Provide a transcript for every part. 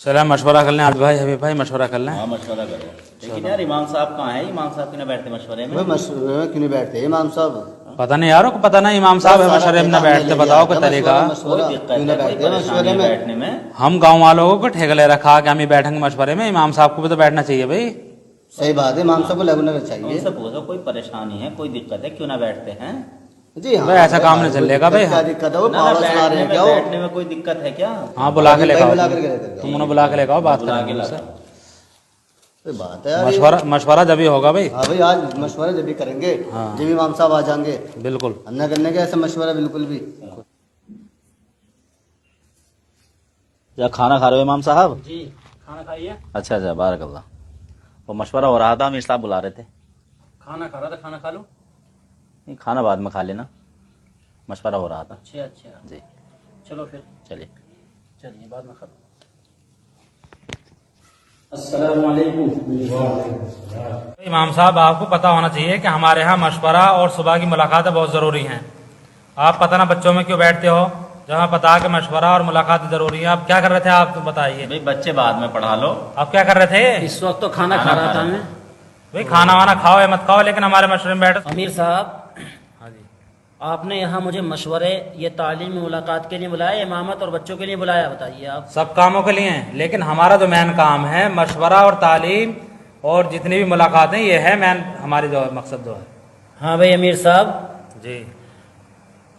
चला मशवरा कर लें आज भाई हबीब भाई मशवरा कर लें। हाँ मशवरा करो। लेकिन यार इमाम साहब कहाँ है? इमाम साहब क्यों ना बैठते मशवरे में? मशवरे में क्यों नहीं बैठते इमाम साहब? पता नहीं यारों को पता नहीं इमाम साहब है मशवरे में ना बैठते, बताओ क्या तरीका। कोई दिक्कत है, कोई परेशानी है बैठने में? हम गाँव वालों को ठेका ले रखा कि हम ही बैठेंगे मशवरे में, इमाम साहब को भी तो बैठना चाहिए भाई। सही बात है, इमाम साहब को लगना चाहिए। उनसे पूछो कोई परेशानी है, कोई दिक्कत है, क्यों ना बैठते हैं? जी हाँ, भाई ऐसा काम नहीं चलेगा भाई। क्या दिक्कत है? वो ना, पावर चला रहे हैं क्या? बैठने में कोई दिक्कत है क्या? हाँ बुला के लेकर बुला करके लेकर तुम उन्हें बुला के लेकर बात बुला के करेंगे लाओ। उससे। कोई बात है यार, मशवरा जब ही होगा भाई। हाँ भाई आज मशवरा जब भी करेंगे हाँ। जब इमाम साहब आ जाएंगे, बिल्कुल अन्ना करने का ऐसा मशवरा बिल्कुल भी। क्या खाना खा रहे हो इमाम साहब? जी खाना खाइए। अच्छा अच्छा बारकल्लाह। वो मशवरा हो रहा था, अमीर साहब बुला रहे थे। खाना खा रहा था, खाना खा लो। नहीं खाना बाद में खा लेना, मशवरा हो रहा था। अच्छा अच्छा जी चलो फिर चलिए। चलिए बाद में खा लो। इमाम साहब आपको पता होना चाहिए कि हमारे यहाँ मशवरा और सुबह की मुलाकातें बहुत ज़रूरी हैं। आप पता ना बच्चों में क्यों बैठते हो जहाँ पता कि मशवरा और मुलाकात ज़रूरी है। आप क्या कर रहे थे आप तो बताइए। भाई बच्चे बाद में पढ़ा लो। आप क्या कर रहे थे? इस वक्त तो खाना खा रहा था मैं। भाई खाना वाना खाओ या मत खाओ लेकिन हमारे मशवरे में बैठो। अमीर साहब हाँ जी आपने यहाँ मुझे मशवरे ये तालीमी मुलाकात के लिए बुलाया, इमामत और बच्चों के लिए बुलाया, बताइए आप। सब कामों के लिए हैं लेकिन हमारा जो मेन काम है मशवरा और तालीम और जितनी भी मुलाकातें ये है मेन हमारी जो मकसद जो है। हाँ भाई अमीर साहब जी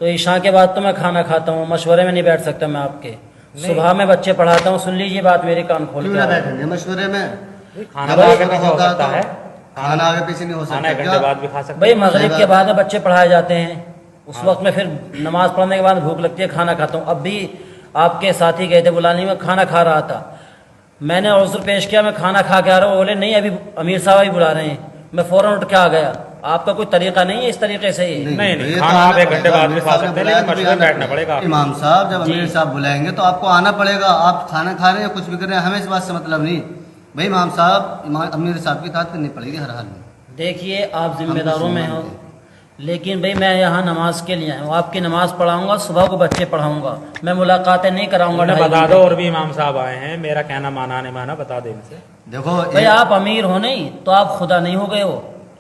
तो ईशा के बाद तो मैं खाना खाता हूँ, मशवरे में नहीं बैठ सकता मैं आपके। सुबह में बच्चे पढ़ाता हूँ, सुन लीजिए बात मेरी, कान खोल क्यों के ना आप। बैठेंगे मशवरे में? खाना जब तो आगे मशवरा पीछे हो होगा सकता तो है, खाना आगे पीछे नहीं हो खाना एक सकता घंटे क्या? बाद भी खा सकते भाई हैं। मगरिब के बाद बच्चे पढ़ाए जाते हैं, उस वक्त में फिर नमाज पढ़ने के बाद भूख लगती है, खाना खाता हूँ। अब भी आपके साथी गए थे बुलाने में, खाना खा रहा था, मैंने उज़्र पेश किया मैं खाना खा के आ रहा हूँ, बोले नहीं अभी अमीर साहब ही बुला रहे हैं, मैं फौरन उठ के आ गया। आपका कोई तरीका नहीं है इस तरीके से ही? नहीं तो नहीं ये खाना तो आप आना एक घंटे पड़ेगा। बाद भी खा अमीर सकते हैं साहब ने लेकिन बुलाया मशवरे तो में बैठना पड़ेगा। इमाम साहब जब अमीर साहब बुलाएंगे तो आपको आना पड़ेगा। आप खाना खा रहे हैं कुछ भी कर रहे हैं, हमें इस बात से मतलब नहीं। भाई इमाम साहब अमीर साहब की इताअत करनी पड़ेगी हर हाल में। देखिए आप जिम्मेदारों में हो, लेकिन भाई मैं यहाँ नमाज के लिए आया हूँ, आपकी नमाज पढ़ाऊंगा, सुबह को बच्चे पढ़ाऊंगा, मैं मुलाकातें नहीं कराऊंगा। उन्हें ढाई बता घंटे। दो और भी इमाम साहब आए हैं, मेरा कहना माना नहीं माना बता दे इनसे। देखो भाई आप अमीर हो नहीं तो आप खुदा नहीं हो गए हो,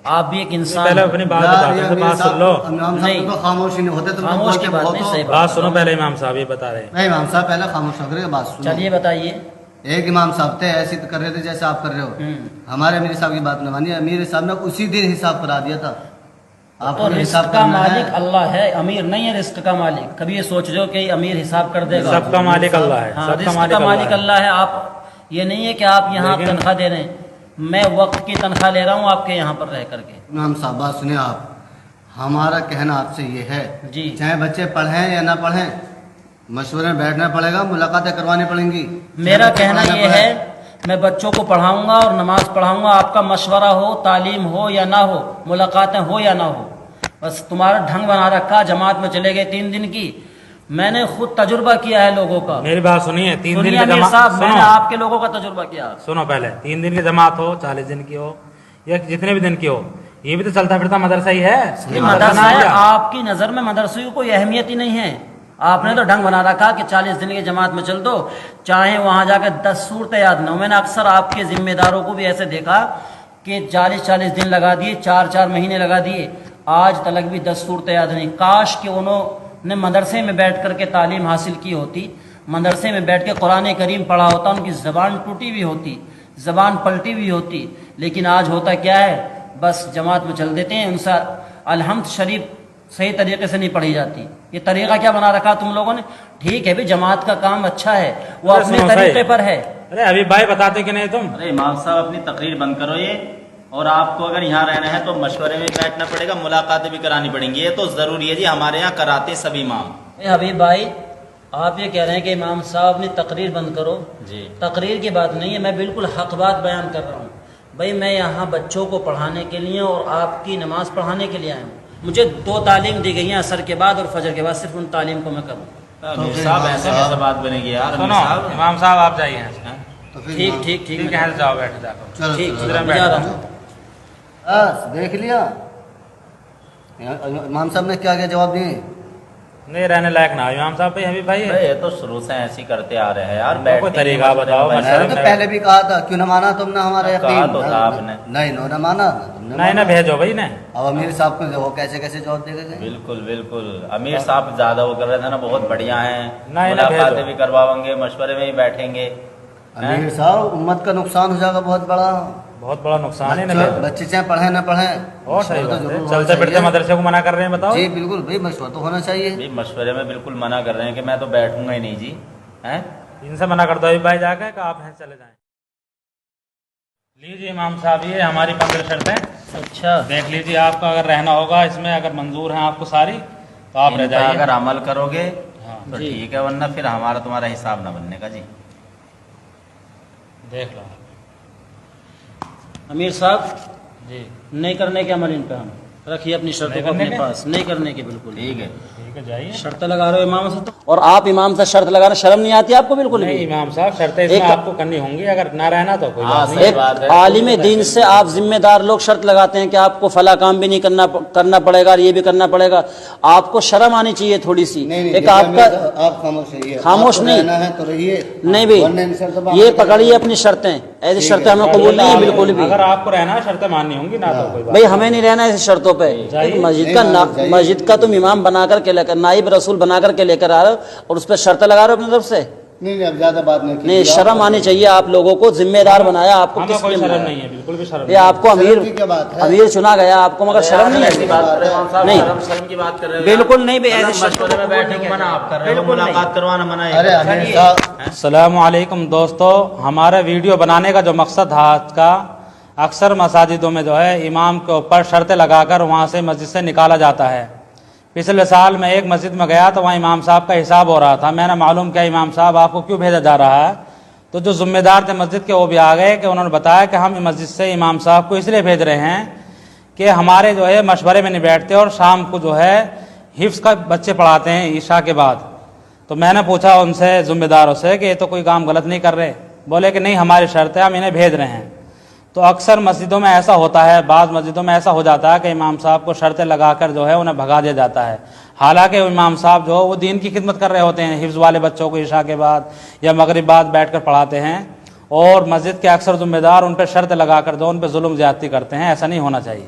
आप भी एक इंसान पहले हो। अपनी बात बता दो, बात सुन लो। इमाम नहीं। साहब तो खामोश ही नहीं होते, तुम खामोश की बात नहीं, सही बात सुनो पहले इमाम साहब ये बता रहे हैं। नहीं इमाम साहब पहले खामोश होकर के बात सुनो। चलिए बताइए। एक इमाम साहब थे ऐसे कर रहे थे जैसे आप कर रहे हो, हमारे अमीर साहब की बात न मानिए। अमीर साहब ने उसी दिन हिसाब करा दिया था। आप और हिसाब रिस्क का करना है। मालिक अल्लाह है, अमीर नहीं है रिस्क का मालिक। कभी ये सोच रहे हो कि अमीर हिसाब कर देगा? सबका मालिक अल्लाह है, हाँ, सबका रिस्क मालिक का मालिक अल्लाह अल्लाह है। आप ये नहीं है कि आप यहाँ लेकिन- तनख्वाह दे रहे हैं, मैं वक्त की तनख्वाह ले रहा हूँ आपके यहाँ पर रह करके। इमाम साहब बात सुने आप, हमारा कहना आपसे ये है जी। चाहे बच्चे पढ़ें या ना पढ़ें मशवरे में बैठना पड़ेगा, मुलाकातें करवानी पड़ेंगी। मेरा चाहे कहना बच्चे ये पढ़ाना है मैं बच्चों को पढ़ाऊंगा और नमाज पढ़ाऊंगा, आपका मशवरा हो, तालीम हो या ना हो, मुलाकातें हो या ना हो, बस तुम्हारा ढंग बना रखा। जमात में चले गए 3 दिन की, मैंने खुद तजुर्बा किया है लोगों का। मेरी बात सुनिए, 3 दिन सुनिए की अमीर जमात साहब, मैंने सुनो आपके लोगों का तजुर्बा किया। सुनो पहले 3 दिन की जमात हो 40 दिन की हो या जितने भी दिन की हो, ये भी तो चलता फिरता मदरसा ही है। ये मदरसा मदरसा नहीं है, है। आपकी नजर में मदरसे की कोई अहमियत ही नहीं है। आपने तो ढंग बना रखा कि 40 दिन की जमात में चल दो, चाहे वहां जाकर 10 सूरतें याद न हो। मैंने अक्सर आपके जिम्मेदारों को भी ऐसे देखा कि 40-40 दिन लगा दिए, 4-4 महीने लगा दिए, आज तलक भी 10 सूरतें याद नहीं। काश कि उन्होंने मदरसे में बैठ करके तालीम हासिल की होती, मदरसे में बैठ के कुरान करीम पढ़ा होता, उनकी ज़बान टूटी हुई होती, ज़बान पलटी हुई होती। लेकिन आज होता क्या है, बस जमात में चल देते हैं, उनसे अलहम्द शरीफ सही तरीके से नहीं पढ़ी जाती। ये तरीका क्या बना रखा तुम लोगों ने? ठीक है भी जमात का काम अच्छा है, वो अरे अपने सुनो तरीके सही। पर है। अरे अभी भाई बताते कि नहीं तुम? अरे इमाम साहब अपनी तकरीर बंद करो ये, और आपको अगर यहाँ रहना है तो मशवरे में बैठना पड़ेगा, मुलाकातें भी करानी पड़ेंगी, ये तो जरूरी है जी। हमारे यहाँ कराते सभी इमाम। हबीब भाई आप ये कह रहे हैं कि इमाम साहब अपनी तकरीर बंद करो, जी तकरीर की बात नहीं है, मैं बिल्कुल हक बात बयान कर रहा हूँ। भाई मैं यहाँ बच्चों को पढ़ाने के लिए और आपकी नमाज पढ़ाने के लिए आया हूँ। मुझे 2 तालीम दी गई हैं, असर के बाद और फजर के बाद, सिर्फ उन तालीम को मैं करूँ। अमीर साहब ऐसे कैसे बात बनेगी यार? अमीर सुनो साहब इमाम साहब आप जाइए यहाँ से। तो फिर ठीक इमाम- ठीक ठीक ठीक है जाओ बैठ जाकर। चलो, ठीक चलो, ठीक चलो, मैं जा रहा हूँ। बस देख लिया इमाम साहब ने क्या क्या जवाब दिए। नहीं रहने लायक ना हो इमाम साहब भाई हबीब भाई भाई ये तो शुरू से ऐसे ही करते आ रहे हैं यार। कोई बैठते ही तरीका मशवरे बताओ, में बैठते मशवरे मैंने तो में- पहले भी कहा था, क्यों ना माना तुमने हमारा कहा यकीन? तो था आपने। नहीं उन्होंने माना, तुमने नहीं ना माना। भेजो भाई ने। अब अमीर साहब को वो कैसे कैसे जवाब दे गए? बिल्कुल बिल्कुल अमीर साहब ज्यादा वो कर रहे थे ना, बहुत बढ़िया हैं, नहीं, ना मुलाकातें भेजो। भी करवाएंगे, मशवरे में ही बैठेंगे। अमीर साहब उम्मत का नुकसान हो जाएगा बहुत बड़ा। बहुत बड़ा नुकसान है ना बच्चे बच्चे चाहे पढ़े ना पढ़े, और सही मशवरा तो बात है। जरूर चलते होना फिरते चाहिए। मदरसे को मना कर रहे हैं बताओ। जी बिल्कुल भाई, मशवरा तो होना चाहिए। भी मशवरे में बिल्कुल मना कर रहे हैं कि मैं तो बैठूंगा ही नहीं जी, हैं? इनसे मना कर दो अभी भाई जाकर कि आप यहाँ चले जाएं। लीजिए इमाम साहब ये हमारी 15 शर्तें अच्छा देख लीजिए, आपका अगर रहना होगा इसमें, अगर मंजूर है आपको सारी तो आप रह इनका जाइए। अगर अमल करोगे हाँ, तो जी। ठीक है, वरना फिर हमारा तुम्हारा हिसाब ना बनने का जी। देख लो अमीर साहब जी, नहीं करने के अमल इन पे हम रखिए अपनी शर्तों नहीं को करने अपने के? पास, नहीं करने के बिल्कुल। ठीक है, ठीक है जाइए। शर्त लगा रहे हो इमाम से तो, और आप इमाम से शर्त लगाना शर्म नहीं आती आपको बिल्कुल नहीं भी? इमाम साहब शर्तें इसमें एक- आपको करनी होंगी, अगर ना रहना तो कोई हाँ, बात सही नहीं। एक बात है। आलिम दीन से आप जिम्मेदार लोग शर्त लगाते हैं कि आपको फला काम भी नहीं करना पड़ेगा और ये भी करना पड़ेगा। आपको शर्म आनी चाहिए थोड़ी सी। नहीं नहीं, एक जैसे आपका अमीर साहब, आप खामोश रहिए। खामोश आपको नहीं। रहना है तो रहिए। नहीं वरना इन शर्तों पर भाई, ये अमल पकड़िए करें। अपनी शर्तें, ऐसी ठीक शर्तें है। हमें कबूल नहीं है बिल्कुल भी। अगर आपको रहना है शर्तें माननी होंगी ना तो कोई बात भाई हमें नहीं रहना ऐसी शर्तों पे। जाइए। एक मस्जिद नहीं का मानो, जाइए। मस्जिद का तुम इमाम बना करके लेकर, नाइब रसूल बना करके लेकर आ रहे हो और उस पर शर्त लगा रहे हो अपनी तरफ से। नहीं नहीं, अब ज्यादा बात नहीं नहीं, कीजिए। शर्म आनी चाहिए। आप लोगों को जिम्मेदार बनाया, आपको हमें किस कोई लिए शर्म बनाया? नहीं है, बिल्कुल भी शर्म ये नहीं। आपको शर्म अमीर की क्या बात है? अमीर चुना गया, आपको मगर शर्म नहीं ऐसी है? बात कर रहे हो साहब, नहीं। शर्म की बात कर रहे हो बिल्कुल नहीं भाई, मतलब ऐसी शर्तों मशवरे में को बैठने नहीं को मना किया आप कर रहे हो, बिल्कुल नहीं। मुलाकात करवाना मना है। अरे अमीर साहब, अस्सलामुअलैकुम दोस्तों, हमारा वीडियो बनाने का जो मकसद था आज का, अक्सर मसाजिदों में जो है इमाम के ऊपर शर्तें लगाकर वहाँ से मस्जिद से निकाला जाता है। पिछले साल मैं एक मस्जिद में गया तो वहाँ इमाम साहब का हिसाब हो रहा था। मैंने मालूम किया इमाम साहब आपको क्यों भेजा जा रहा है, तो जो ज़िम्मेदार थे मस्जिद के वो भी आ गए कि उन्होंने बताया कि हम मस्जिद से इमाम साहब को इसलिए भेज रहे हैं कि हमारे जो है मशवरे में नहीं बैठते और शाम को जो है हिफ्स का बच्चे पढ़ाते हैं ईशा के बाद। तो मैंने पूछा उनसे ज़िम्मेदारों से कि ये तो कोई काम गलत नहीं कर रहे। बोले कि नहीं हमारी शर्त है, हम इन्हें भेज रहे हैं। तो अक्सर मस्जिदों में ऐसा होता है, बाज़ मस्जिदों में ऐसा हो जाता है कि इमाम साहब को शर्तें लगाकर जो है उन्हें भगा दिया जाता है। हालांकि वो इमाम साहब जो वो दीन की खिदमत कर रहे होते हैं, हिफ्ज़ वाले बच्चों को ईशा के बाद या मगरिब बाद बैठकर पढ़ाते हैं, और मस्जिद के अक्सर ज़िम्मेदार उन पर शर्त लगाकर जो उन पर जुल्म ज़्यादती करते हैं। ऐसा नहीं होना चाहिए।